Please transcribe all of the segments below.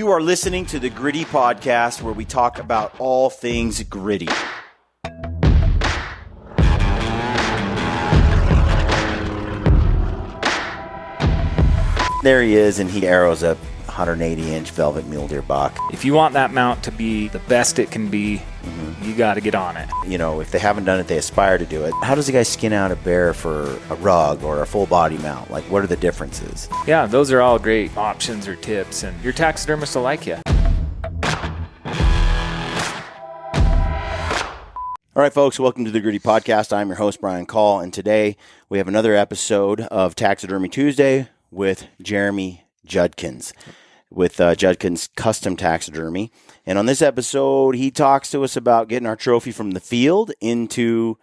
You are listening to the Gritty Podcast, where we talk about all things gritty. There he is, and he arrows a 180-inch velvet mule deer buck. If you want that mount to be the best it can be, you got to get on it. You know, if they haven't done it, they aspire to do it. How does a guy skin out a bear for a rug or a full body mount? Like, what are the differences? Yeah, those are all great options or tips, and your taxidermist will like you. All right, folks, welcome to the Gritty Podcast. I'm your host, Brian Call, and today we have another episode of Taxidermy Tuesday with Jeremy Judkins, with Judkins Custom Taxidermy. And on this episode, he talks to us about getting our trophy from the field into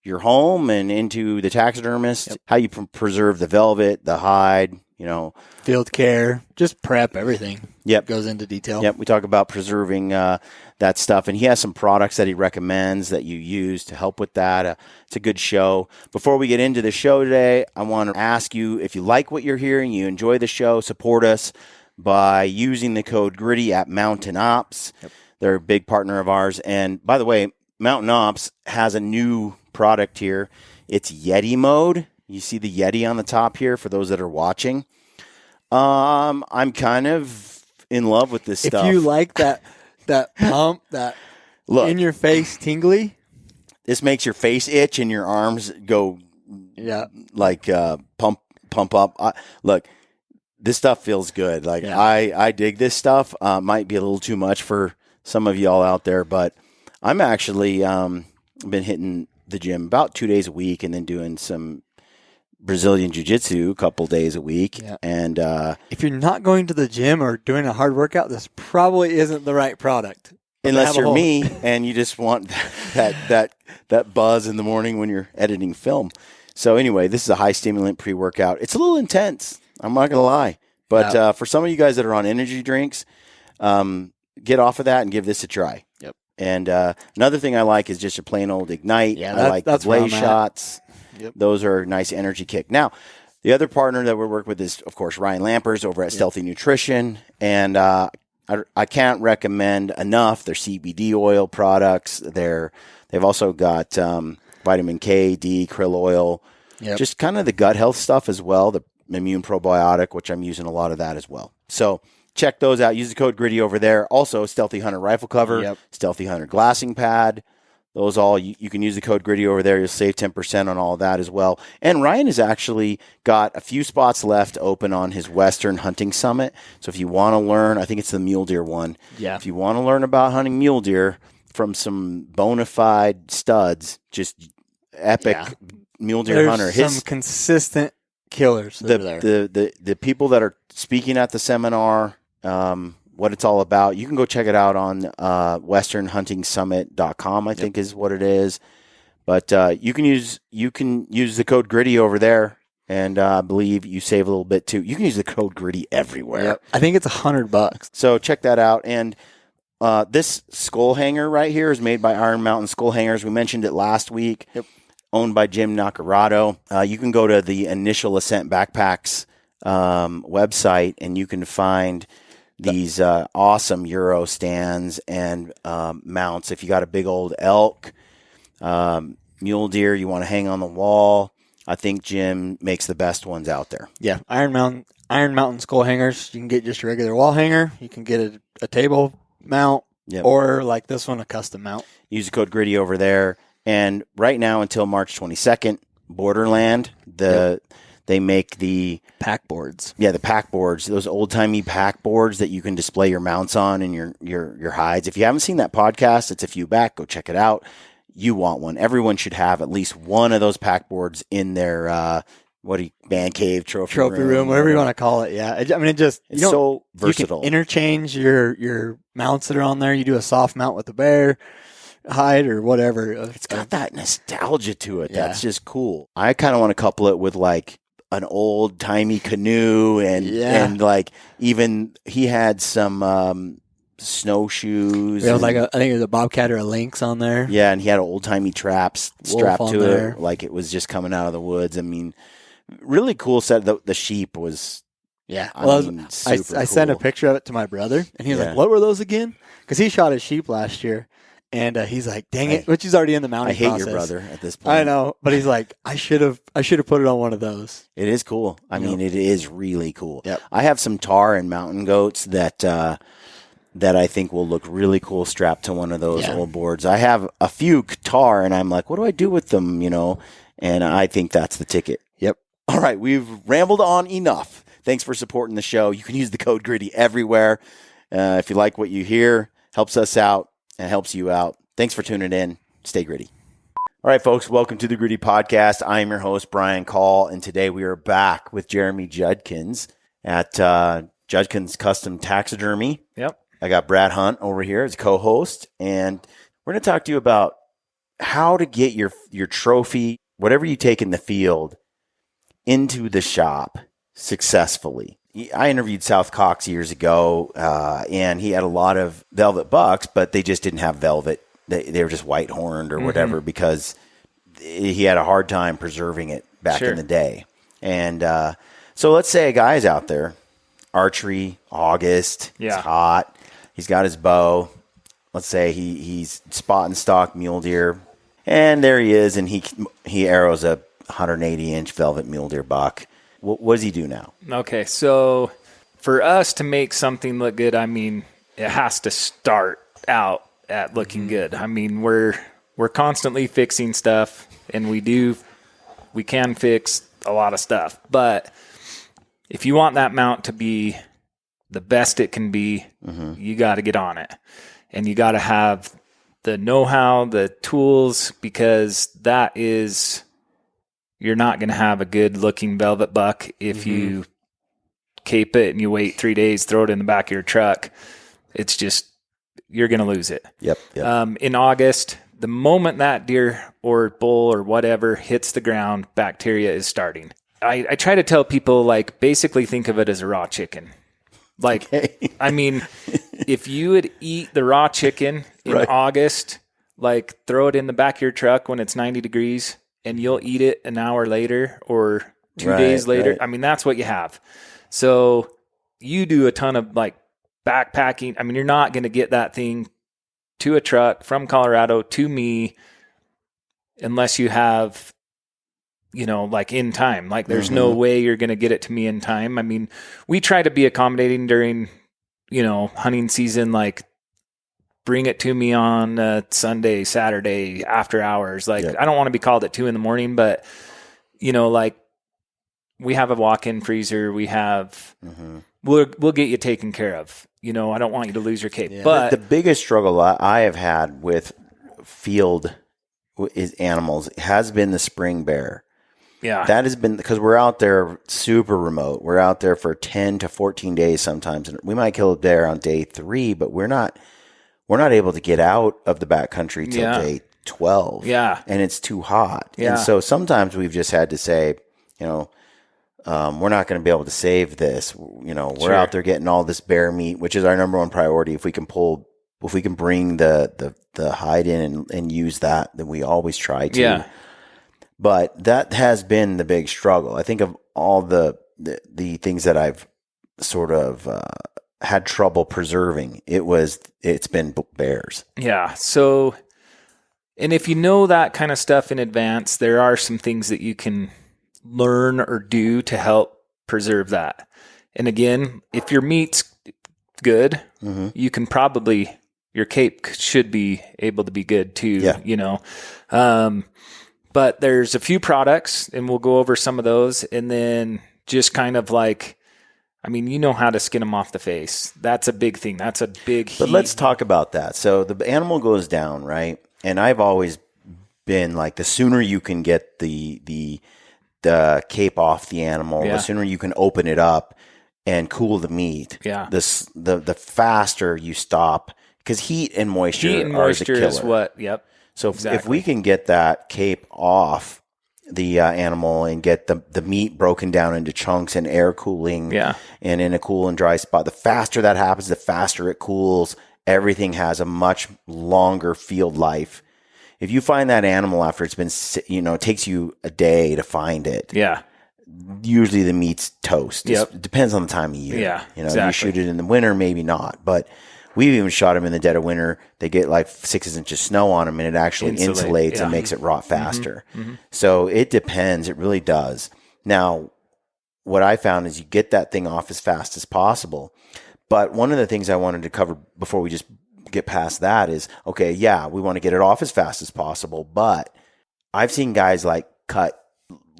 your home and into the taxidermist, how you preserve the velvet, the hide, you know. Field care, just prep, everything. Yep. Goes into detail. Yep, we talk about preserving that stuff, and he has some products that he recommends that you use to help with that. It's a good show. Before we get into the show today, I want to ask you, if you like what you're hearing, you enjoy the show, support us by using the code GRITTY at Mountain Ops. Yep. They're a big partner of ours. And by the way, Mountain Ops has a new product here. It's Yeti mode. You see the Yeti on the top here for those that are watching. I'm kind of in love with this stuff. If you like that pump, that look, in your face tingly, this makes your face itch and your arms go like pump up. Look, this stuff feels good. Like I dig this stuff. Might be a little too much for some of y'all out there, but I'm actually been hitting the gym about 2 days a week and then doing some Brazilian jiu-jitsu a couple days a week. Yeah. And if you're not going to the gym or doing a hard workout, this probably isn't the right product. Unless you're me and you just want that buzz in the morning when you're editing film. So anyway, this is a high stimulant pre-workout. It's a little intense. I'm not going to lie. But for some of you guys that are on energy drinks, get off of that and give this a try. Yep. And another thing I like is just your plain old Ignite. Yeah, I like the blaze shots. Yep. Those are a nice energy kick. Now, the other partner that we're working with is, of course, Ryan Lampers over at Stealthy Nutrition. And I can't recommend enough their CBD oil products. They've also got vitamin K, D, krill oil, just kind of the gut health stuff as well, the immune probiotic, which I'm using a lot of that as well. So check those out. Use the code GRITTY over there. Also, Stealthy Hunter rifle cover, Stealthy Hunter glassing pad. Those all, you can use the code GRITTY over there. You'll save 10% on all of that as well. And Ryan has actually got a few spots left open on his Western Hunting Summit. So if you want to learn, I think it's the mule deer one. Yeah. If you want to learn about hunting mule deer from some bona fide studs, just epic mule deer hunter. Some consistent killers the people that are speaking at the seminar, what it's all about, you can go check it out on westernhuntingsummit.com, I think is what it is. But you can use the code GRITTY over there, and I believe you save a little bit too. You can use the code GRITTY everywhere. Yep. I think it's $100. So check that out. And this skull hanger right here is made by Iron Mountain Skull Hangers. We mentioned it last week. Yep. Owned by Jim Nacarado. You can go to the Initial Ascent Backpacks website, and you can find these awesome Euro stands and mounts. If you got a big old elk, mule deer you want to hang on the wall, I think Jim makes the best ones out there. Yeah, Iron Mountain Skull Hangers. You can get just a regular wall hanger. You can get a table mount, or like this one, a custom mount. Use the code GRITTY over there. And right now until March 22nd, Borderland, they make the pack boards. Yeah, the pack boards, those old-timey pack boards that you can display your mounts on and your hides. If you haven't seen that podcast, it's a few back. Go check it out. You want one. Everyone should have at least one of those pack boards in their man cave, trophy room, whatever you want to call it. Yeah, I mean, it's so versatile. You can interchange your mounts that are on there. You do a soft mount with the bear hide or whatever. It's got that nostalgia to it. That's just cool. I kind of want to couple it with like an old timey canoe and like even he had some snowshoes. It was like I think it was a bobcat or a lynx on there. Yeah, and he had old timey traps strapped to it, like it was just coming out of the woods. I mean, really cool set. The sheep was Yeah. I Well, mean, I super sent a cool. picture of it to my brother, and he's Yeah. like, "What were those again?" Because he shot his sheep last year, and he's like, "Dang it!" Which is already in the mounting I hate process. your brother at this point. I know, but he's like, "I should have put it on one of those." It is cool. I mean, it is really cool. Yep. I have some tar and mountain goats that I think will look really cool strapped to one of those old boards. I have a few tar, and I'm like, what do I do with them? And I think that's the ticket. Yep. All right, we've rambled on enough. Thanks for supporting the show. You can use the code GRIDDY everywhere. If you like what you hear, helps us out and helps you out. Thanks for tuning in. Stay gritty. All right, folks, welcome to the Gritty Podcast. I am your host, Brian Call, and today we are back with Jeremy Judkins at Judkins Custom Taxidermy. Yep. I got Brad Hunt over here as co-host, and we're going to talk to you about how to get your trophy, whatever you take in the field, into the shop successfully. I interviewed South Cox years ago, and he had a lot of velvet bucks, but they just didn't have velvet. They were just white horned or whatever because he had a hard time preserving it back in the day. And so let's say a guy's out there, archery, August, it's hot, he's got his bow. Let's say he's spot and stock mule deer, and there he is, and he arrows a 180-inch velvet mule deer buck. What does he do now? Okay, so for us to make something look good, I mean, it has to start out at looking good. I mean, we're constantly fixing stuff, and we can fix a lot of stuff. But if you want that mount to be the best it can be, you got to get on it. And you got to have the know-how, the tools, because you're not going to have a good-looking velvet buck if you cape it and you wait 3 days, throw it in the back of your truck. It's just, you're going to lose it. Yep. In August, the moment that deer or bull or whatever hits the ground, bacteria is starting. I try to tell people, like, basically think of it as a raw chicken. Like, I mean, if you would eat the raw chicken in August, like, throw it in the back of your truck when it's 90 degrees, and you'll eat it an hour later or 2 days later. I mean, that's what you have. So you do a ton of, like, backpacking. I mean, you're not going to get that thing to a truck from Colorado to me unless you have, like, in time. Like, there's no way you're going to get it to me in time. I mean, we try to be accommodating during, hunting season, like, bring it to me on Sunday, Saturday, after hours. Like, I don't want to be called at 2 a.m, but, like, we have a walk-in freezer. We have, we'll get you taken care of. I don't want you to lose your cape. Yeah. But the biggest struggle I have had with field animals has been the spring bear. Yeah. That has been because we're out there super remote. We're out there for 10 to 14 days sometimes. And we might kill a bear on day 3, but we're not able to get out of the backcountry till day 12. Yeah. And it's too hot. Yeah. And so sometimes we've just had to say, we're not going to be able to save this. We're out there getting all this bear meat, which is our number one priority. If we can bring the hide in and use that, then we always try to. Yeah. But that has been the big struggle. I think of all the things that I've sort of had trouble preserving. It's been bears. Yeah. So, and if you know that kind of stuff in advance, there are some things that you can learn or do to help preserve that. And again, if your meat's good, you can probably, your cape should be able to be good too, but there's a few products, and we'll go over some of those, and then just kind of like, I mean, how to skin them off the face. That's a big thing. That's a big heat. But let's talk about that. So the animal goes down, right? And I've always been like, the sooner you can get the cape off the animal, the sooner you can open it up and cool the meat. Yeah. The faster you stop, because heat and moisture are the killer. Is what. Yep. So if we can get that cape off the animal and get the meat broken down into chunks and air cooling and in a cool and dry spot, the faster that happens, the faster it cools. Everything has a much longer field life. If you find that animal after it's been, it takes you a day to find it. Yeah. usually the meat's toast. Yep. It depends on the time of year. Yeah, you know, exactly. You shoot it in the winter, maybe not. But we've even shot them in the dead of winter. They get like 6 inches of snow on them, and it actually insulates and makes it rot faster. So it depends. It really does. Now, what I found is you get that thing off as fast as possible. But one of the things I wanted to cover before we just get past that is, okay, yeah, we want to get it off as fast as possible, but I've seen guys like cut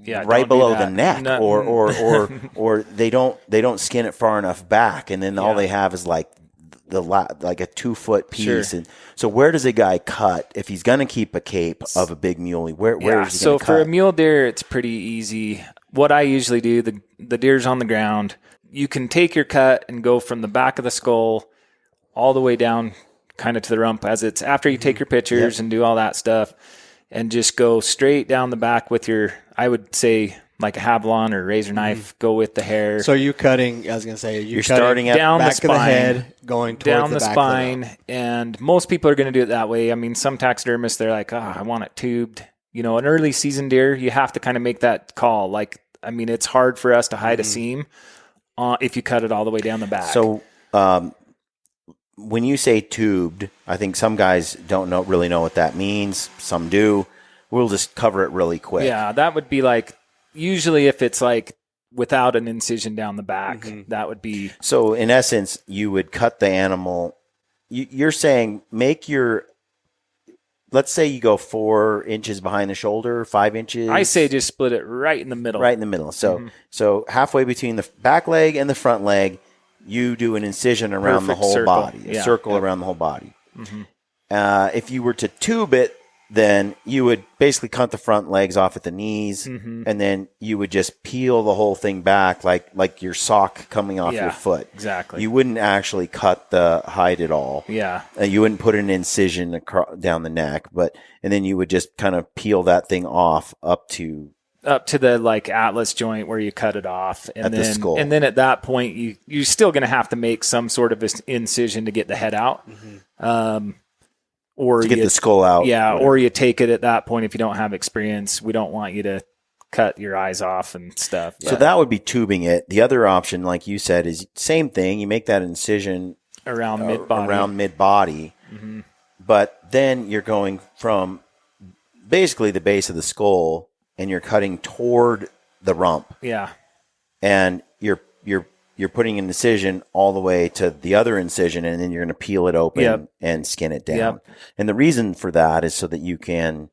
right below the neck, or they don't skin it far enough back, and then all they have is like like a 2-foot piece. Sure. And so where does a guy cut if he's going to keep a cape of a big muley? Where is he going to cut? So for a mule deer, it's pretty easy. What I usually do, the deer's on the ground. You can take your cut and go from the back of the skull all the way down kind of to the rump as it's after you take your pictures and do all that stuff, and just go straight down the back with your, I would say like a Havilon or razor knife, go with the hair. So you cutting, I was going to say, you're starting at down back the spine, of the head, going towards down the back spine, of the and most people are going to do it that way. I mean, some taxidermists, they're like, I want it tubed. You know, an early season deer, you have to kind of make that call. Like, I mean, it's hard for us to hide a seam if you cut it all the way down the back. So, when you say tubed, I think some guys don't really know what that means. Some do. We'll just cover it really quick. Yeah, that would be like, usually if it's like without an incision down the back, that would be. So in essence, you would cut the animal. You're saying let's say you go 4 inches behind the shoulder, 5 inches. I say just split it right in the middle. Right in the middle. So halfway between the back leg and the front leg, you do an incision around the whole body, a circle around the whole body. If you were to tube it, then you would basically cut the front legs off at the knees, and then you would just peel the whole thing back like your sock coming off your foot. Exactly. You wouldn't actually cut the hide at all. Yeah. You wouldn't put an incision down the neck, and then you would just kind of peel that thing off up to the like atlas joint where you cut it off, and at then the skull. And then at that point you're still going to have to make some sort of incision to get the head out, or to get the skull out. Yeah, or you take it at that point if you don't have experience. We don't want you to cut your eyes off and stuff. So that would be tubing it. The other option, like you said, is same thing. You make that incision around mid body, but then you're going from basically the base of the skull, and you're cutting toward the rump. Yeah. And you're putting an incision all the way to the other incision, and then you're going to peel it open and skin it down. And the reason for that is so that you can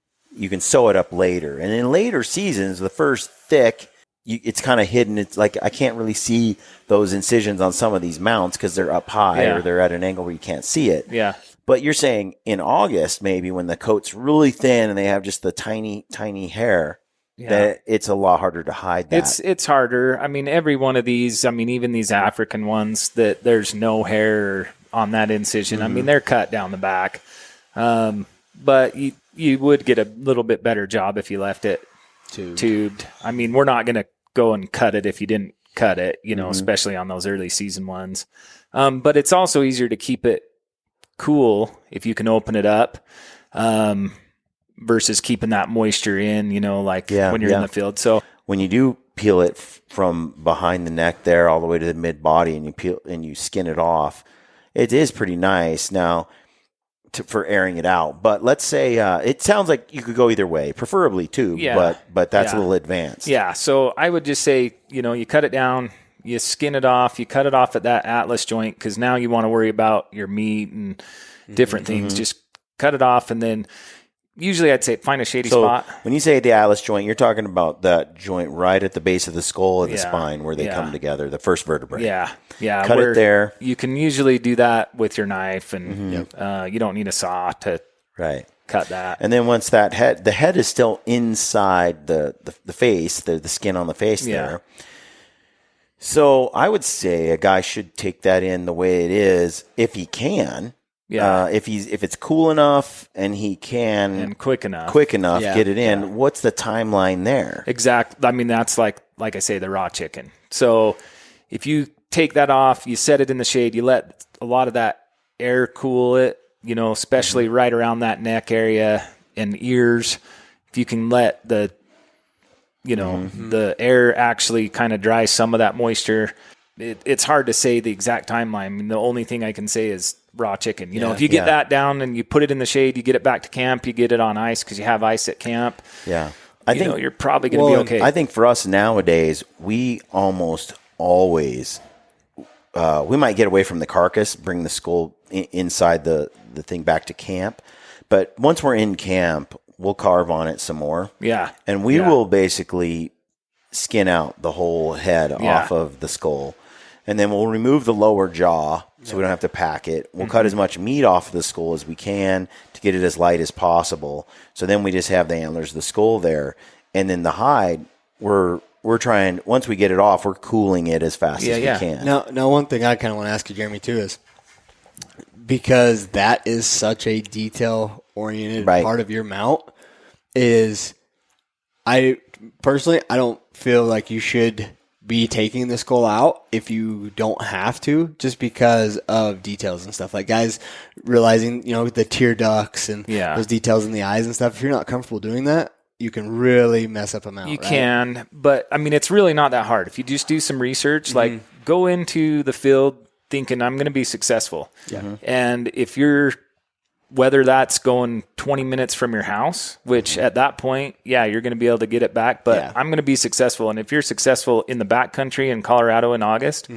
sew it up later. And in later seasons, the first thick, it's kind of hidden. It's like I can't really see those incisions on some of these mounts because they're up high or they're at an angle where you can't see it. Yeah. But you're saying in August, maybe when the coat's really thin and they have just the tiny, tiny hair, that it's a lot harder to hide that. It's harder. I mean, every one of these, I mean, even these African ones that there's no hair on that incision, I mean, they're cut down the back. But you would get a little bit better job if you left it tubed. I mean, we're not going to go and cut it if you didn't cut it, you know, especially on those early season ones. But it's also easier to keep it cool if you can open it up. Versus keeping that moisture in, you know, like when you're in the field. So when you do peel it from behind the neck there all the way to the mid body, and you peel and you skin it off, it is pretty nice now for airing it out. But let's say it sounds like you could go either way, preferably tube, but that's a little advanced. Yeah. So I would just say, you know, you cut it down, you skin it off, you cut it off at that atlas joint because now you want to worry about your meat and different things. Just cut it off, and then usually I'd say find a shady spot. When you say the atlas joint, you're talking about that joint right at the base of the skull and the spine where they come together, the first vertebrae. Yeah. Yeah. Cut it there. You can usually do that with your knife, and you don't need a saw to cut that. And then once the head is still inside the face, the skin on the face there. So I would say a guy should take that in the way it is if he can. Yeah. If it's cool enough and he can and quick enough get it in. Yeah. What's the timeline there? Exactly. I mean, that's like I say, the raw chicken. So if you take that off, you set it in the shade, you let a lot of that air cool it, you know, especially right around that neck area and ears. If you can let the the air actually kind of dries some of that moisture. It's hard to say the exact timeline. I mean, the only thing I can say is raw chicken. If you get that down and you put it in the shade, you get it back to camp, you get it on ice because you have ice at camp. Yeah. I think you're probably going to be okay. I think for us nowadays, we almost always, we might get away from the carcass, bring the skull inside the thing back to camp. But once we're in camp, we'll carve on it some more. Yeah. And we will basically skin out the whole head off of the skull. And then we'll remove the lower jaw so we don't have to pack it. We'll cut as much meat off of the skull as we can to get it as light as possible. So then we just have the antlers, the skull there. And then the hide, we're trying, once we get it off, we're cooling it as fast as we can. Now, one thing I kind of want to ask you, Jeremy, too, is because that is such a detail-oriented part of your mount, is I don't feel like you should be taking the skull out if you don't have to, just because of details and stuff. Like guys realizing, the tear ducts and those details in the eyes and stuff. If you're not comfortable doing that, you can really mess up a mount. You can, but I mean, it's really not that hard. If you just do some research, like go into the field thinking I'm going to be successful. Yeah. And if whether that's going 20 minutes from your house, which at that point, you're going to be able to get it back, but I'm going to be successful. And if you're successful in the backcountry in Colorado in August,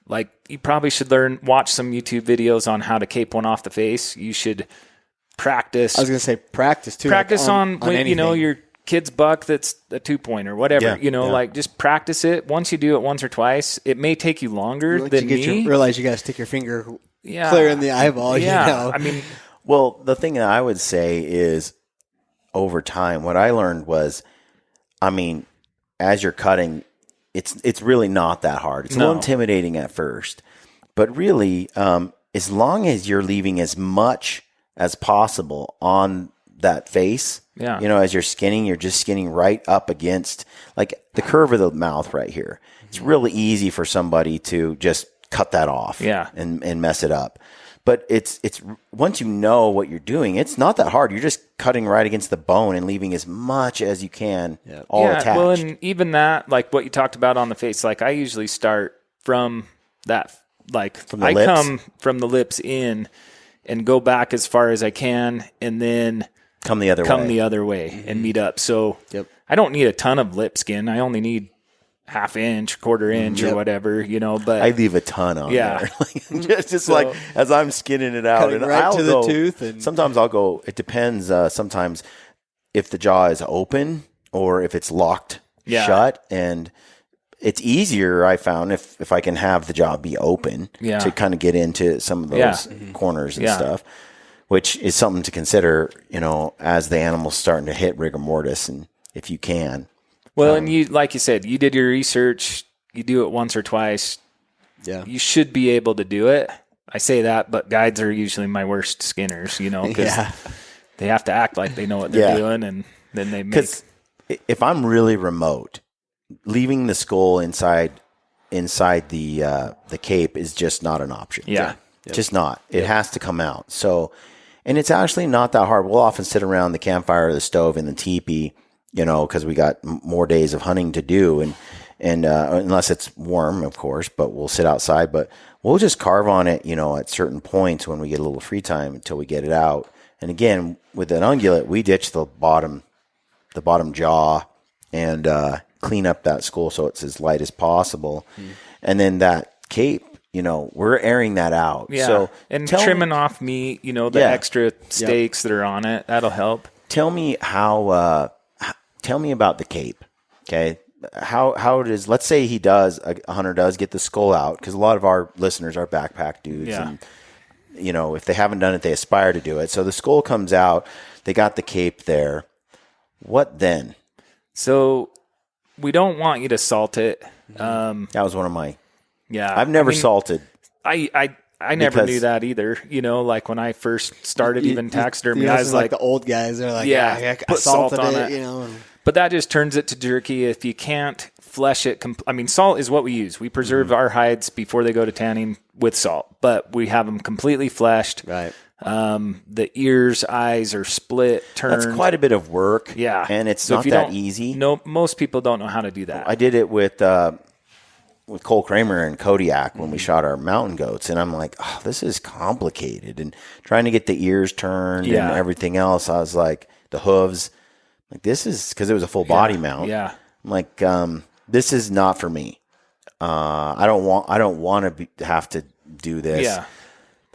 like you probably should watch some YouTube videos on how to cape one off the face. You should practice. I was going to say practice too. Practice on your kid's buck that's a 2-point or whatever, like just practice it. Once you do it once or twice, it may take you longer than me. Realize you got to stick your finger clear in the eyeball. Yeah. I mean, well, the thing that I would say is over time, what I learned was, as you're cutting, it's really not that hard. It's a little intimidating at first, but really, as long as you're leaving as much as possible on that face, as you're skinning, you're just skinning right up against like the curve of the mouth right here. It's really easy for somebody to just cut that off and mess it up. But it's once you know what you're doing, it's not that hard. You're just cutting right against the bone and leaving as much as you can attached. Well, and even that, like what you talked about on the face, like I usually start from that, like I come from the lips in and go back as far as I can, and then come the other way and meet up. So I don't need a ton of lip skin. I only need half inch, quarter inch or whatever, but I leave a ton on there. just so, like as I'm skinning it out and right to the tooth. And sometimes I'll go, it depends. Sometimes if the jaw is open or if it's locked shut, and it's easier, I found, if I can have the jaw be open to kind of get into some of those corners and stuff, which is something to consider, as the animal's starting to hit rigor mortis, and if you can. Well, and you, like you said, you did your research, you do it once or twice. Yeah. You should be able to do it. I say that, but guides are usually my worst skinners, because they have to act like they know what they're doing, and then they make. Because if I'm really remote, leaving the skull inside the cape is just not an option. Yeah. Just not. It has to come out. So, and it's actually not that hard. We'll often sit around the campfire or the stove in the teepee, because we got more days of hunting to do, and unless it's warm, of course, but we'll sit outside, but we'll just carve on it, at certain points when we get a little free time until we get it out. And again, with an ungulate, we ditch the bottom jaw and clean up that skull so it's as light as possible. And then that cape, we're airing that out. Yeah. So and trimming off meat, the extra steaks that are on it, that'll help. Tell me tell me about the cape. Okay. How it is, let's say a hunter does get the skull out, because a lot of our listeners are backpack dudes. Yeah. And, if they haven't done it, they aspire to do it. So the skull comes out, they got the cape there. What then? So we don't want you to salt it. That was one of my. Yeah. I've never salted. I never knew that either. Like when I first started even taxidermy, I was like the old guys are like, I put salted salt on it. But that just turns it to jerky if you can't flesh it. Salt is what we use. We preserve our hides before they go to tanning with salt, but we have them completely fleshed. Right. The ears, eyes are split, turned. That's quite a bit of work. Yeah. And it's not that easy. No, most people don't know how to do that. I did it with Cole Kramer and Kodiak when we shot our mountain goats, and I'm like, oh, this is complicated. And trying to get the ears turned and everything else, I was like, the hooves, like this is, because it was a full body mount. Yeah. I'm like, this is not for me. I don't want to have to do this. Yeah.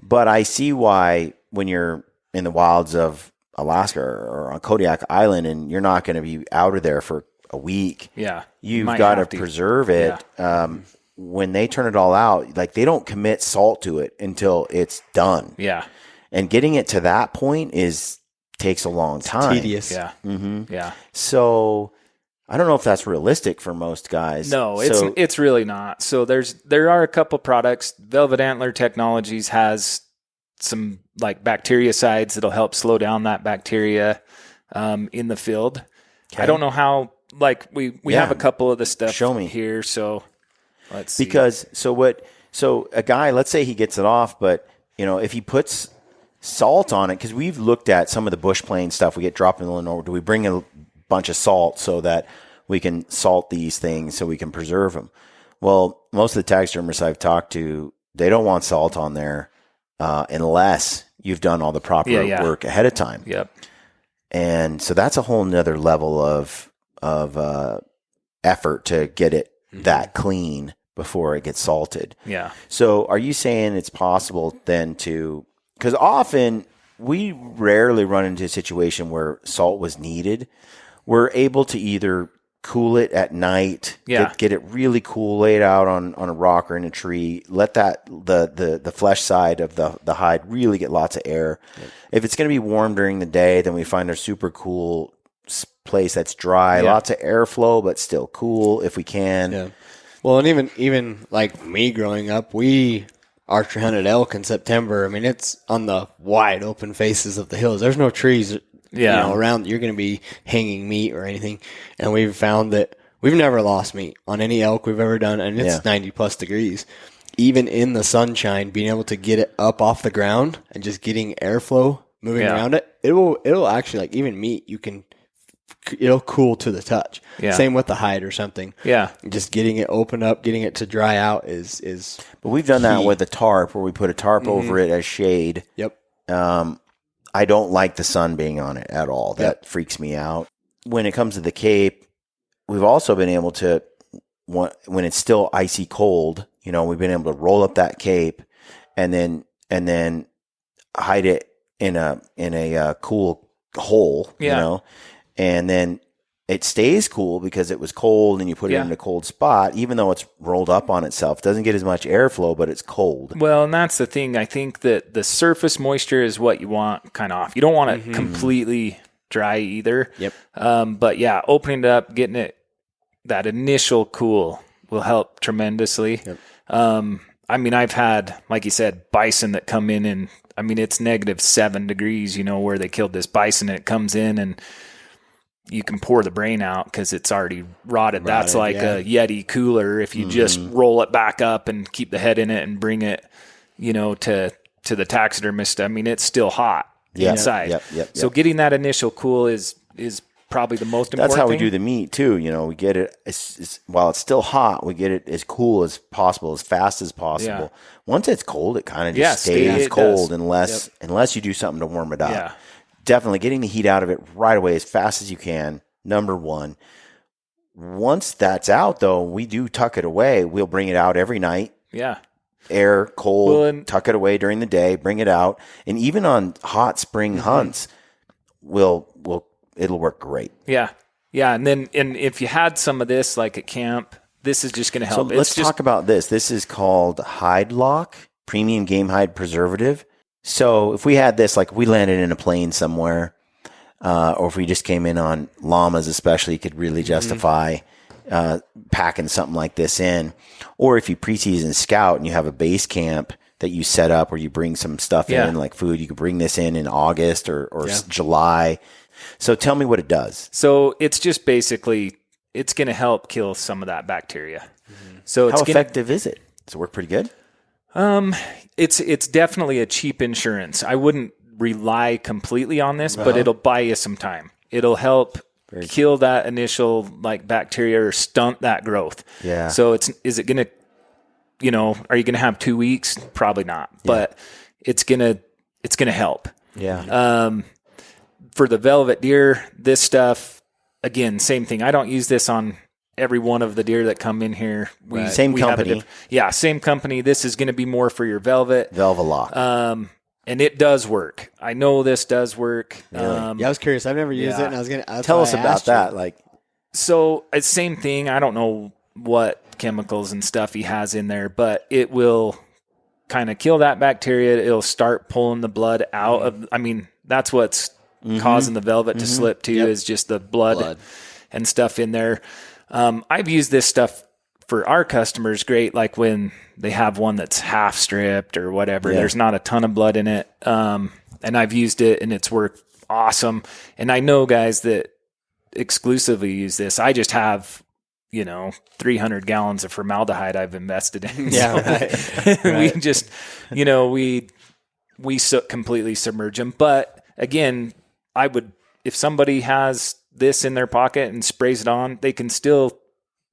But I see why when you're in the wilds of Alaska or on Kodiak Island and you're not going to be out of there for a week. Yeah. You've got to preserve it. Yeah. When they turn it all out, like they don't commit salt to it until it's done. Yeah. And getting it to that point takes a long time. Tedious. Yeah. Mm-hmm. Yeah. So I don't know if that's realistic for most guys. No, it's really not. So there are a couple products. Velvet Antler Technologies has some like bactericides that'll help slow down that bacteria in the field. Okay. I don't know how. Like we have a couple of the stuff here. So let's see. Because so a guy, let's say he gets it off, but if he puts salt on it, because we've looked at some of the bush plane stuff we get dropped in Illinois. Do we bring a bunch of salt so that we can salt these things so we can preserve them? Well, most of the taxidermists I've talked to, they don't want salt on there unless you've done all the proper work ahead of time. Yep. And so that's a whole nother level of effort to get it that clean before it gets salted. Yeah. So are you saying it's possible then because often we rarely run into a situation where salt was needed. We're able to either cool it at night, get it really cool, lay it out on a rock or in a tree, let that the flesh side of the hide really get lots of air. Yep. If it's going to be warm during the day, then we find a super cool place that's dry, lots of airflow, but still cool if we can. Yeah. Well, and even like me growing up, we archery hunted elk in September. I mean, it's on the wide open faces of the hills. There's no trees around. You're going to be hanging meat or anything. And we've found that we've never lost meat on any elk we've ever done. And it's 90 plus degrees. Even in the sunshine, being able to get it up off the ground and just getting airflow moving around it, it'll actually, like even meat, it'll cool to the touch. Yeah. Same with the hide or something. Yeah. Just getting it open up, getting it to dry out is But we've done that with a tarp where we put a tarp over it as shade. Yep. I don't like the sun being on it at all. That freaks me out. When it comes to the cape, we've also been able to, when it's still icy cold, we've been able to roll up that cape and then hide it in a cool hole, and then it stays cool because it was cold and you put it in a cold spot, even though it's rolled up on itself. It doesn't get as much airflow, but it's cold. Well, and that's the thing. I think that the surface moisture is what you want kind of off. You don't want it completely dry either. Yep. But yeah, opening it up, getting it, that initial cool will help tremendously. Yep. I mean, I've had, like you said, bison that come in and, I mean, it's -7 degrees, where they killed this bison and it comes in and you can pour the brain out because it's already rotted. That's like a Yeti cooler. If you just roll it back up and keep the head in it and bring it, to the taxidermist, I mean, it's still hot inside. Yep. So getting that initial cool is probably the most important. That's how we thing. do the meat too. We get it while it's still hot, we get it as cool as possible, as fast as possible. Yeah. Once it's cold, it kind of just stays cold unless you do something to warm it up. Yeah. Definitely getting the heat out of it right away as fast as you can. Number one. Once that's out, though, we do tuck it away. We'll bring it out every night. Yeah. Air, cold, tuck it away during the day, bring it out. And even on hot spring hunts, it'll work great. Yeah. Yeah. And if you had some of this, like at camp, this is just going to help. So let's talk about this. This is called Hide Lock, Premium Game Hide Preservative. So if we had this, like we landed in a plane somewhere, or if we just came in on llamas, especially, you could really justify packing something like this in. Or if you preseason scout and you have a base camp that you set up, or you bring some stuff in, like food, you could bring this in August or July. So tell me what it does. So it's just basically, it's going to help kill some of that bacteria. So how effective is it? Does it work pretty good? It's definitely a cheap insurance. I wouldn't rely completely on this, but it'll buy you some time. It'll help kill that initial like bacteria or stunt that growth. Yeah. So is it going to, are you going to have 2 weeks? Probably not, but it's going to help. Yeah. For the velvet deer, this stuff, again, same thing. I don't use this on every one of the deer that come in here. Same company. Same company. This is going to be more for your velvet. Velvelock. And it does work. I know this does work. Really? I was curious. I've never used it, and I was going to tell us about that. So it's same thing. I don't know what chemicals and stuff he has in there, but it will kind of kill that bacteria. It'll start pulling the blood out of. I mean, that's what's causing the velvet to slip too. Is just the blood and stuff in there. I've used this stuff for our customers, great, like when they have one that's half stripped or whatever, there's not a ton of blood in it. And I've used it and it's worked awesome. And I know guys that exclusively use this. I just have, 300 gallons of formaldehyde I've invested in. Yeah. We just, we completely submerge them. But again, if somebody has this in their pocket and sprays it on, they can still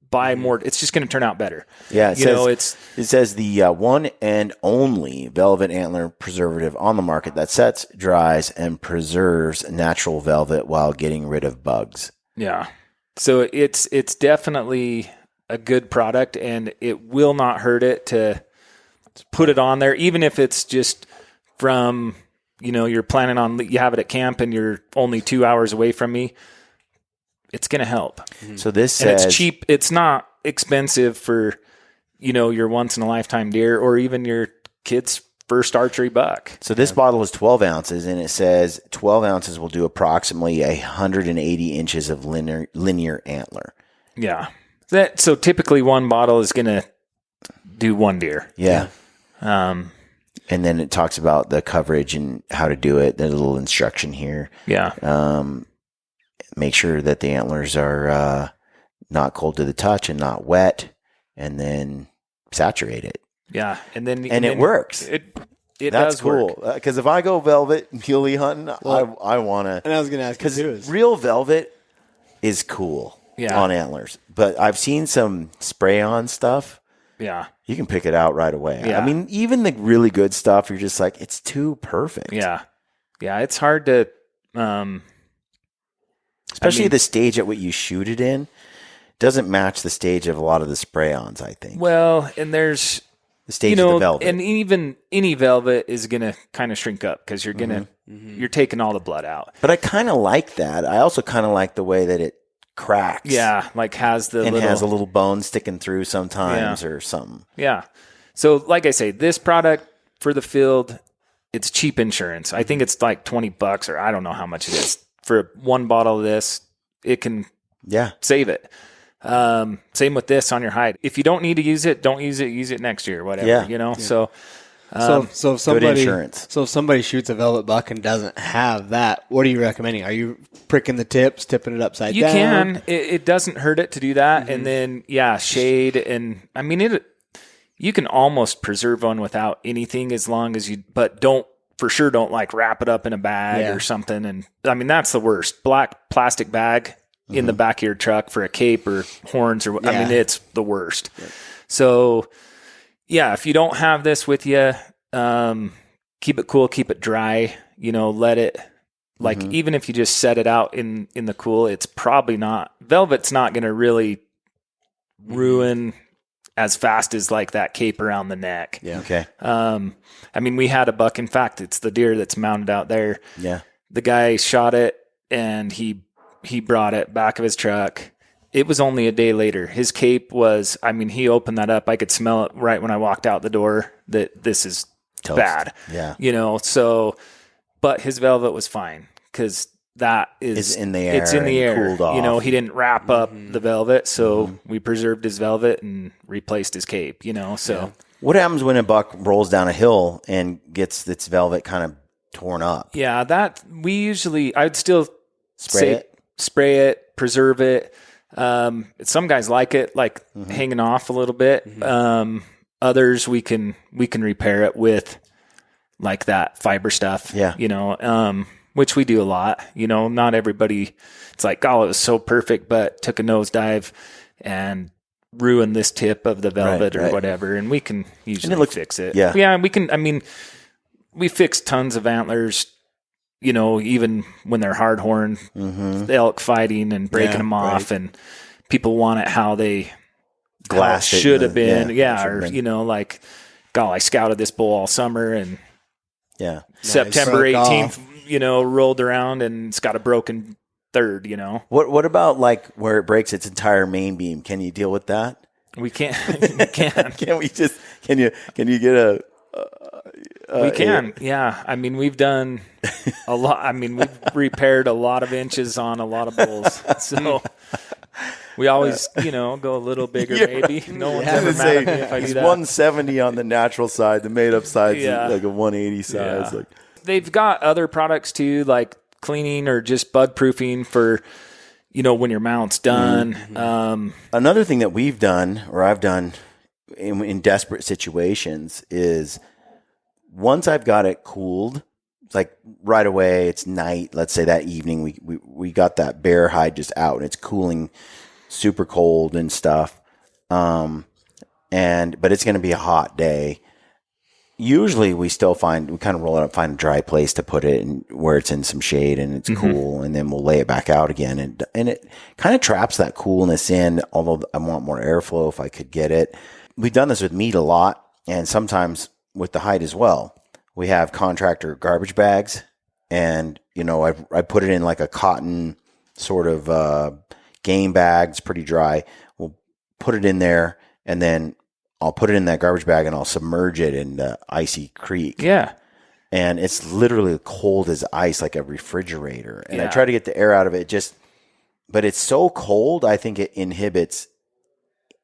buy more. It's just going to turn out better. Yeah. It says the one and only velvet antler preservative on the market that sets, dries, and preserves natural velvet while getting rid of bugs. Yeah. So it's definitely a good product, and it will not hurt it to put it on there, even if it's just from, you're planning on, you have it at camp and you're only 2 hours away from me. It's going to help. So this says, and it's cheap. It's not expensive for, your once in a lifetime deer or even your kid's first archery buck. So this bottle is 12 ounces, and it says 12 ounces will do approximately 180 inches of linear antler. Yeah. So typically one bottle is going to do one deer. Yeah. And then it talks about the coverage and how to do it. There's a little instruction here. Yeah. Make sure that the antlers are not cold to the touch and not wet, and then saturate it. Yeah, and then it works. It That's does cool. work. Because if I go velvet muley hunting, I want to. And I was going to ask because real velvet is cool on antlers, but I've seen some spray-on stuff. Yeah, you can pick it out right away. Yeah. I mean, even the really good stuff, you're just like, it's too perfect. Yeah, it's hard to. Especially the stage at what you shoot it in doesn't match the stage of a lot of the spray-ons, I think. Well, and there's the stage of the velvet. And even any velvet is going to kind of shrink up because you're going to, you're taking all the blood out. But I kind of like that. I also kind of like the way that it cracks. Yeah, like has a little bone sticking through sometimes or something. Yeah. So like I say, this product for the field, it's cheap insurance. I think it's like $20 or I don't know how much it is. For one bottle of this, it can save it. Same with this on your hide. If you don't need to use it, don't use it. Use it next year, whatever. Yeah. So if somebody shoots a velvet buck and doesn't have that, what are you recommending? Are you pricking the tips, tipping it upside down? You can. It doesn't hurt it to do that, and then shade, and I mean you can almost preserve one without anything as long as but don't like wrap it up in a bag or something. And I mean, that's the worst. Black plastic bag in the back of your truck for a cape or horns I mean, it's the worst. Yeah. So if you don't have this with you, keep it cool, keep it dry, let it even if you just set it out in the cool, it's probably velvet's not going to really ruin as fast as like that cape around the neck. Yeah. Okay. I mean, we had a buck. In fact, it's the deer that's mounted out there. Yeah. The guy shot it and he brought it back of his truck. It was only a day later. His cape was, I mean, he opened that up. I could smell it right when I walked out the door that this is toast. Bad. Yeah. But his velvet was fine because that is in the air. It's in the air. Cooled off. He didn't wrap up the velvet, so we preserved his velvet and replaced his cape. So. Yeah. What happens when a buck rolls down a hill and gets its velvet kind of torn up? Yeah, I'd still spray it, preserve it. Some guys like it, hanging off a little bit. Others we can repair it with like that fiber stuff. Yeah. Which we do a lot. Not everybody. It's like, oh, it was so perfect, but took a nosedive and ruined this tip of the velvet or whatever, and we can usually fix it. Yeah, we can. I mean, we fix tons of antlers. Even when they're hard horn, the elk fighting and breaking them off, and people want it how they should have been. Like, God, I scouted this bull all summer, and September 18th, rolled around and it's got a broken third. What about like where it breaks its entire main beam? Can you deal with that? We can't. We can. Can you get a? We can. Yeah. I mean, we've done a lot. I mean, we've repaired a lot of inches on a lot of bulls. So we always, go a little bigger, maybe. No one's ever mad at me if I do that. 170 on the natural side. The made up side is like a 180 size. Yeah. They've got other products too, like cleaning or just bug proofing for, when your mount's done. Another thing that we've done, or I've done in desperate situations, is once I've got it cooled, like right away, it's night. Let's say that evening we got that bear hide just out and it's cooling super cold and stuff. But it's going to be a hot day. Usually we kind of roll it up, find a dry place to put it and where it's in some shade and it's cool, and then we'll lay it back out again. And it kind of traps that coolness in, although I want more airflow if I could get it. We've done this with meat a lot, and sometimes with the hide as well. We have contractor garbage bags, and, I put it in like a cotton sort of game bag. It's pretty dry. We'll put it in there, and then I'll put it in that garbage bag and I'll submerge it in the icy creek. Yeah. And it's literally cold as ice, like a refrigerator. And I try to get the air out of it, but it's so cold, I think it inhibits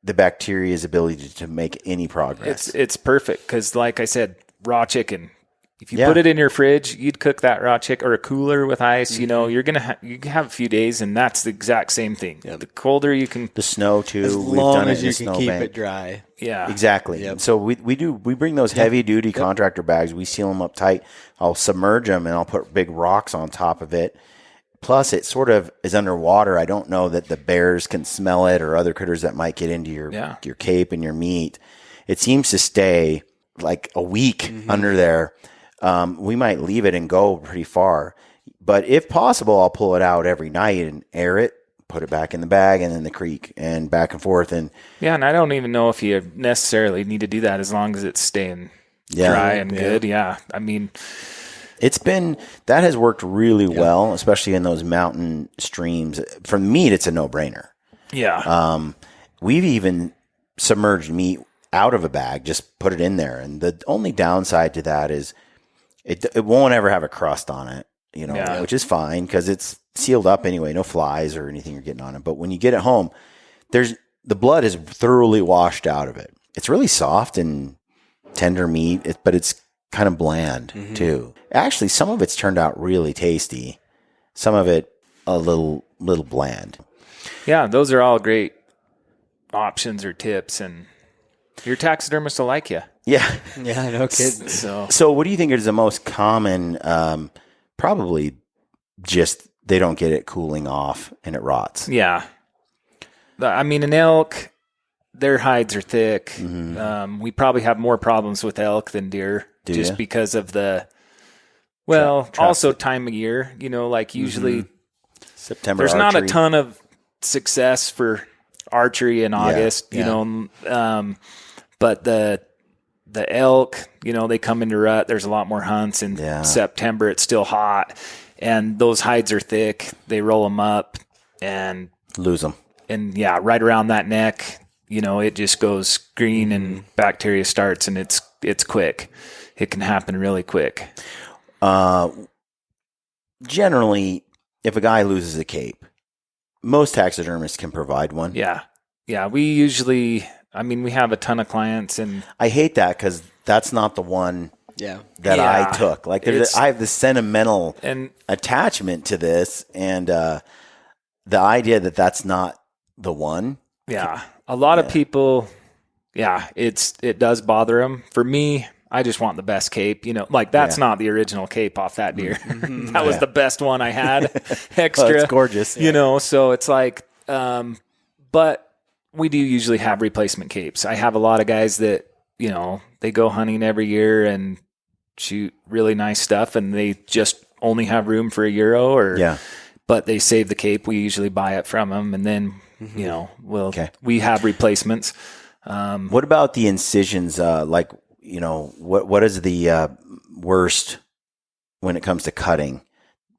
the bacteria's ability to make any progress. It's perfect because, like I said, raw chicken. If you put it in your fridge, you'd cook that raw chicken, or a cooler with ice. You're gonna you can have a few days, and that's the exact same thing. Yep. The colder you can, the snow too. As long as you can keep it dry. Yeah, exactly. Yep. So we bring those heavy duty contractor bags. We seal them up tight. I'll submerge them and I'll put big rocks on top of it. Plus, it sort of is underwater. I don't know that the bears can smell it or other critters that might get into your cape and your meat. It seems to stay like a week under there. We might leave it and go pretty far, but if possible, I'll pull it out every night and air it, put it back in the bag and in the creek and back and forth. And I don't even know if you necessarily need to do that as long as it's staying dry and good. Yeah. I mean, that has worked really well, especially in those mountain streams. For meat, it's a no-brainer. Yeah. We've even submerged meat out of a bag, just put it in there. And the only downside to that is it won't ever have a crust on it, which is fine because it's sealed up anyway. No flies or anything you're getting on it. But when you get it home, the blood is thoroughly washed out of it. It's really soft and tender meat, but it's kind of bland too. Actually, some of it's turned out really tasty. Some of it a little bland. Yeah, those are all great options or tips, and your taxidermist will like you. Yeah. Yeah, no kidding. So what do you think is the most common, probably just they don't get it cooling off and it rots? Yeah. I mean, an elk, their hides are thick. We probably have more problems with elk than deer because of also time of year, like usually September. There's archery. not a ton of success for archery in August, but the elk, they come into rut. There's a lot more hunts in September. It's still hot, and those hides are thick. They roll them up and lose them. And right around that neck, it just goes green and bacteria starts, and it's quick. It can happen really quick. Generally, if a guy loses a cape, most taxidermists can provide one. Yeah. Yeah. We usually, we have a ton of clients, and I hate that because that's not the one that I took. Like I have this sentimental attachment to this, and the idea that that's not the one. Yeah. A lot of people, yeah, it does bother them. For me, I just want the best cape, like that's not the original cape off that deer. That was the best one I had extra. It's gorgeous. So it's like, but we do usually have replacement capes. I have a lot of guys that, they go hunting every year and shoot really nice stuff and they just only have room for a euro but they save the cape. We usually buy it from them and then, we have replacements. What about the incisions? What is the worst when it comes to cutting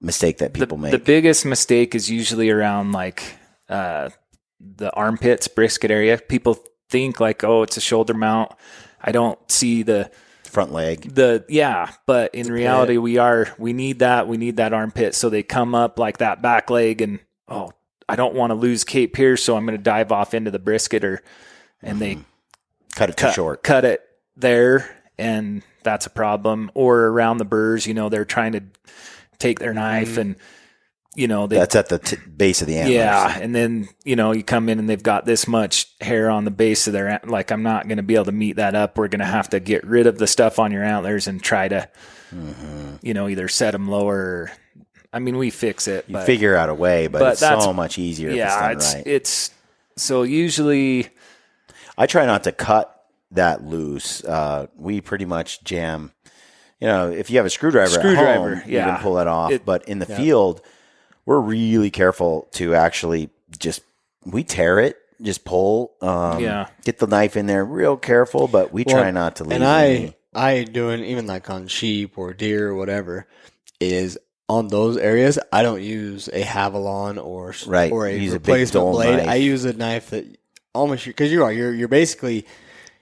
mistake that people make? The biggest mistake is usually around the armpits, brisket area. People think it's a shoulder mount. I don't see the front leg. But in reality, we need that armpit. So they come up like that back leg and, I don't want to lose cape here. So I'm going to dive off into the brisket and they cut it too short. Cut it there, and that's a problem. Or around the burrs, they're trying to take their knife and, that's at the base of the antlers. Yeah, and then, you come in and they've got this much hair on the base of their I'm not going to be able to meet that up. We're going to have to get rid of the stuff on your antlers and try to, either set them lower. We fix it. You figure out a way, but it's so much easier if it's done right. It's so usually I try not to cut that loose. We pretty much jam. If you have a screwdriver at home, you can pull it off. But in the field, we're really careful to actually we tear it, just pull. Get the knife in there, real careful. But we try not to leave. And I doing even like on sheep or deer or whatever is. On those areas, I don't use a Havalon or a replacement blade. Knife. I use a knife that almost because you're basically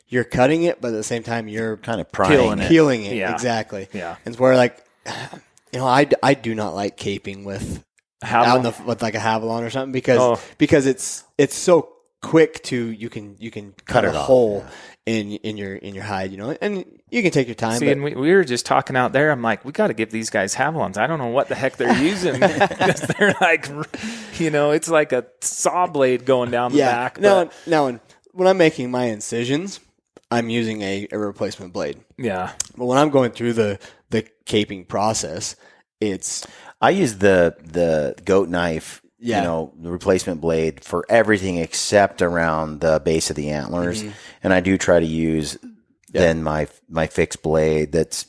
you're cutting it, but at the same time you're kind of peeling it. Yeah. Exactly. Yeah. And it's where I do not like caping with like a Havalon or something because it's so quick to you can cut a hole in your hide, and you can take your time. See, and we were just talking out there. I'm like, we got to give these guys Havalons. I don't know what the heck they're using. They're like, it's like a saw blade going down the back. Now, when I'm making my incisions, I'm using a replacement blade. Yeah. But when I'm going through the caping process, I use the goat knife. The replacement blade for everything except around the base of the antlers. And I do try to use then my fixed blade. That's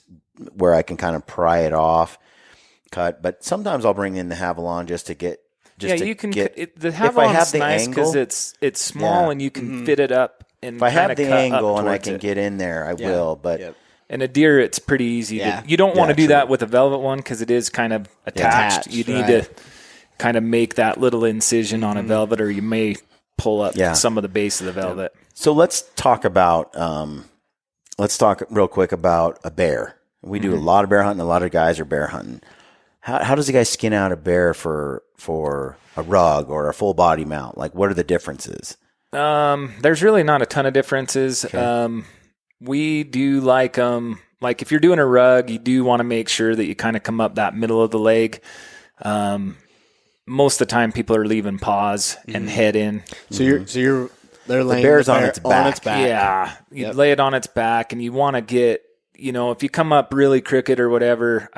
where I can kind of pry it off, cut. But sometimes I'll bring in the Havalon just to get. The Havalon's nice because it's small and you can fit it up. And if I have the angle and I can get in there, I will. But and a deer, it's pretty easy. You don't want to do that with a velvet one because it is kind of attached. You need to kind of make that little incision on a velvet, or you may pull up some of the base of the velvet. So let's talk real quick about a bear. We do a lot of bear hunting. A lot of guys are bear hunting. How does a guy skin out a bear for a rug or a full body mount? Like, what are the differences? There's really not a ton of differences. Okay. We do like if you're doing a rug, you do want to make sure that you kind of come up that middle of the leg. Most of the time people are leaving paws and head in. So they're laying the bear's on its back. Yeah. You lay it on its back and you want to get, if you come up really crooked or whatever,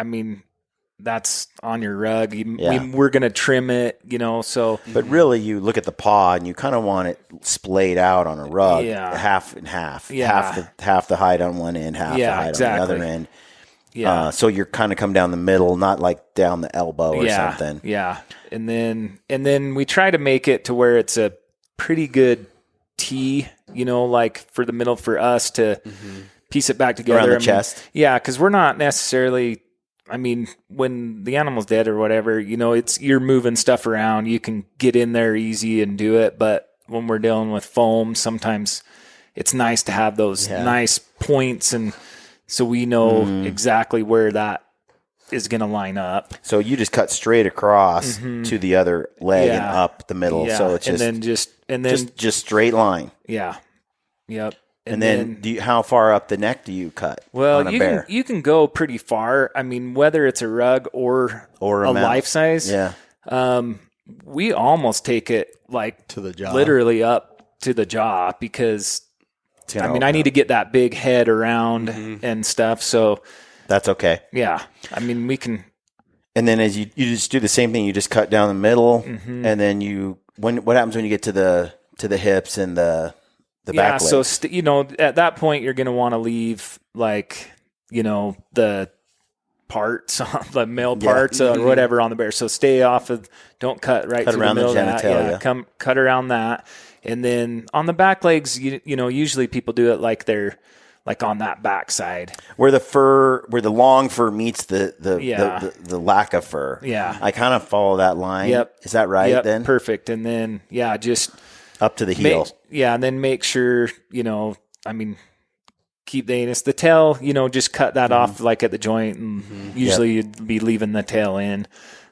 that's on your rug. We're going to trim it, so. But really you look at the paw and you kind of want it splayed out on a rug, half and half. Yeah. Half the hide on one end, half the hide on the other end. Yeah. So you're kind of come down the middle, not like down the elbow or something. Yeah. And then we try to make it to where it's a pretty good T, like for the middle for us to piece it back together. Around the chest. Yeah. Cause we're not necessarily, when the animal's dead or whatever, you're moving stuff around. You can get in there easy and do it. But when we're dealing with foam, sometimes it's nice to have those nice points and, so we know exactly where that is going to line up. So you just cut straight across to the other leg and up the middle. Yeah. So it's just straight line. Yeah. Yep. And then how far up the neck do you cut? Well, on a bear? You can go pretty far. Whether it's a rug or a life size. Yeah. We almost take it like to the jaw, literally up to the jaw because I need to get that big head around and stuff. So that's okay. Yeah. I mean, we can. And then as you just do the same thing, you just cut down the middle, and then what happens when you get to the hips and the back leg? So at that point you're going to want to leave the parts, the male parts or whatever on the bear. So stay off of, don't cut right through around the middle the of that. genitalia. Cut around that. And then on the back legs, usually people do it like they're like on that back side where the long fur meets the lack of fur. Yeah. I kind of follow that line. Yep. Is that right? Yep. Then perfect. And then, just up to the heel. And then make sure, keep the anus, the tail, just cut that off like at the joint, and usually you'd be leaving the tail in,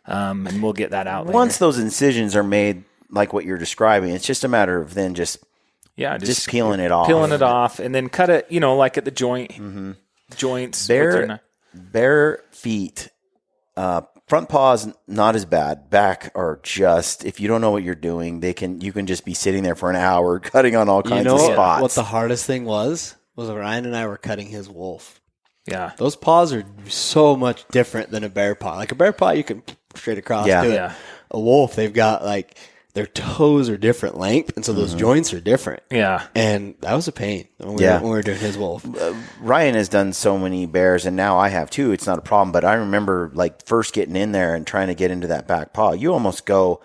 and we'll get that out Once later. those incisions are made like what you're describing, it's just a matter of then just peeling it off. And then cut it, like at the joints. Bare feet, front paws not as bad. Back are just, if you don't know what you're doing, you can just be sitting there for an hour cutting on all kinds of spots. What the hardest thing was Ryan and I were cutting his wolf. Yeah. Those paws are so much different than a bear paw. Like a bear paw, you can straight across do it. Yeah. A wolf, they've got their toes are different length, and so those joints are different. Yeah. And that was a pain when we were doing his wolf. Ryan has done so many bears, and now I have too. It's not a problem, but I remember first getting in there and trying to get into that back paw. You almost go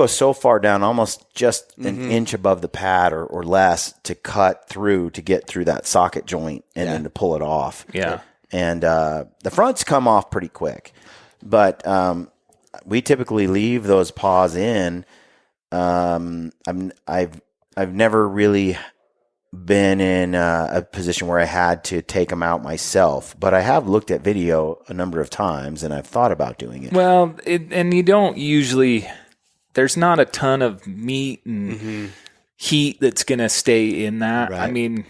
so far down, almost just an inch above the pad or less to cut through to get through that socket joint and then to pull it off. Yeah. And the fronts come off pretty quick, but we typically leave those paws in. I've never really been in a position where I had to take them out myself, but I have looked at video a number of times, and I've thought about doing it. Well, and you don't usually. There's not a ton of meat and heat that's going to stay in that. Right. I mean,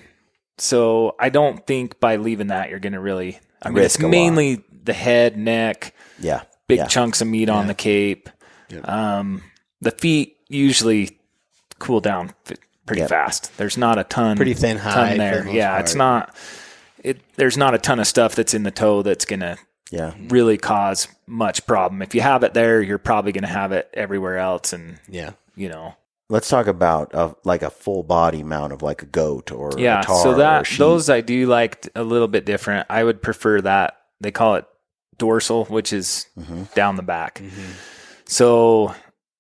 so I don't think by leaving that you're going to really. Risk it's mainly the head, neck. Yeah. Big chunks of meat on the cape. Yep. The feet usually cool down pretty fast. There's not a ton. Pretty thin hide there. for the most Yeah, part. it's not. There's not a ton of stuff that's in the toe that's gonna really cause much problem. If you have it there, you're probably gonna have it everywhere else, and Let's talk about a full body mount of like a goat or a tar so or that a sheep. those I do like a little bit different. I would prefer that. They call it dorsal, which is down the back. So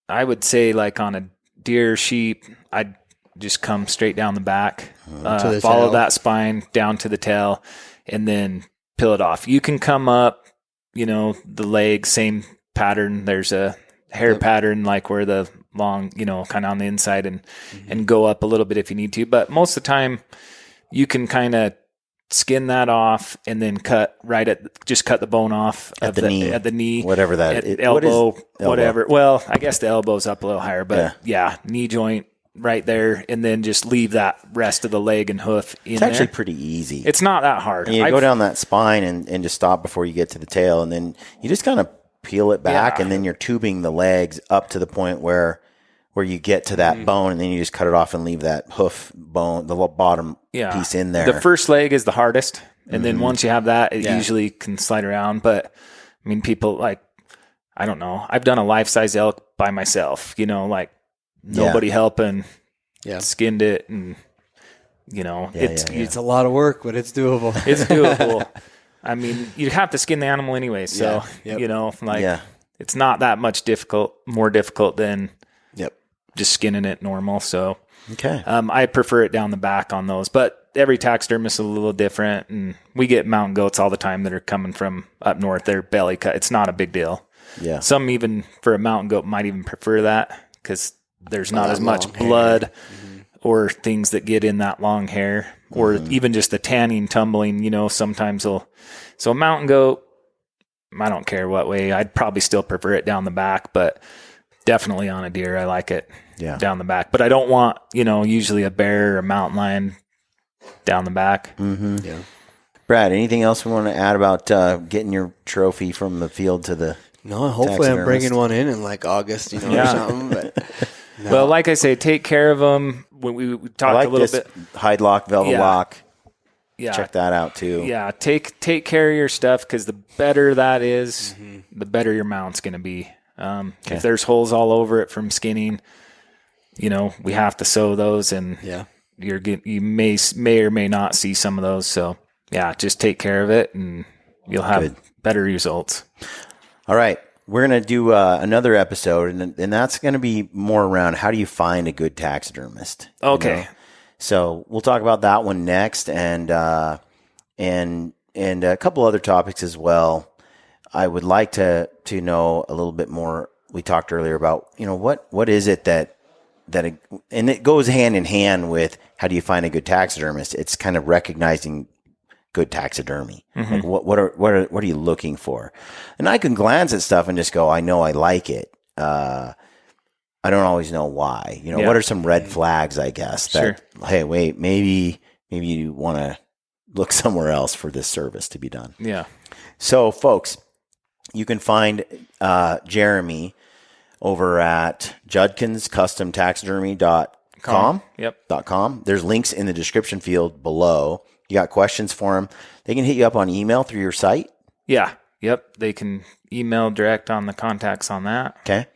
I would say like on a deer, sheep, I'd just come straight down the back, the follow tail. that spine down to the tail, and then peel it off. You can come up, the leg, same pattern. There's a hair pattern, like where the long, kind of on the inside and go up a little bit if you need to. But most of the time you can kind of skin that off and then cut the bone off at the knee, whatever that is. elbow, what is elbow? whatever. Well, I guess the elbow's up a little higher, but knee joint right there, and then just leave that rest of the leg and hoof in there. It's actually pretty easy. It's not that hard. And you go down that spine and just stop before you get to the tail, and then you just kind of peel it back, and then you're tubing the legs up to the point where you get to that bone, and then you just cut it off and leave that hoof bone, the bottom piece in there. The first leg is the hardest, and then once you have that, it usually can slide around. But I mean, people I don't know. I've done a life-size elk by myself, nobody helping, skinned it, and it's a lot of work, but it's doable. It's doable. I mean, you have to skin the animal anyway, so it's not that much more difficult than just skinning it normal. So I prefer it down the back on those, but every taxidermist is a little different, and we get mountain goats all the time that are coming from up north. They're belly cut. It's not a big deal. Yeah, some even for a mountain goat might even prefer that because there's not as much blood or things that get in that long hair, or even just the tanning, tumbling. Sometimes so a mountain goat, I don't care what way. I'd probably still prefer it down the back, but definitely on a deer, I like it down the back. But I don't want, usually a bear or a mountain lion down the back. Yeah. Brad, anything else we want to add about getting your trophy from the field to the No, hopefully I'm bringing one in like August, or something. But Well, like I say, take care of them. when we I talked like a little this bit. hide lock, velvet Yeah. lock. Yeah. Check that out too. Yeah. Take care of your stuff, because the better that is, the better your mount's going to be. If there's holes all over it from skinning, we have to sew those, and you may or may not see some of those. So yeah, just take care of it and you'll have better results. All right. We're going to do another episode, and that's going to be more around how do you find a good taxidermist. Okay. So we'll talk about that one next, and a couple other topics as well. I would like to know a little bit more. We talked earlier about, what is it that and it goes hand in hand with how do you find a good taxidermist? It's kind of recognizing good taxidermy. Like what are you looking for? And I can glance at stuff and just go, I know I like it. I don't always know why. What are some red flags, I guess, that, hey, wait, maybe you want to look somewhere else for this service to be done. Yeah. So, folks, you can find Jeremy over at JudkinsCustomTaxidermy.com. .com. There's links in the description field below. You got questions for them, they can hit you up on email through your site. Yeah. Yep. They can email direct on the contacts on that. Okay.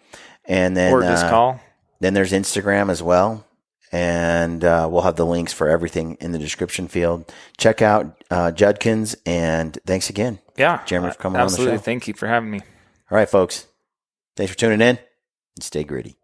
And then, or just call. Then there's Instagram as well. And we'll have the links for everything in the description field. Check out Judkins, and thanks again. Yeah. Jeremy, for coming on the show. Absolutely. Thank you for having me. All right, folks. Thanks for tuning in, and stay gritty.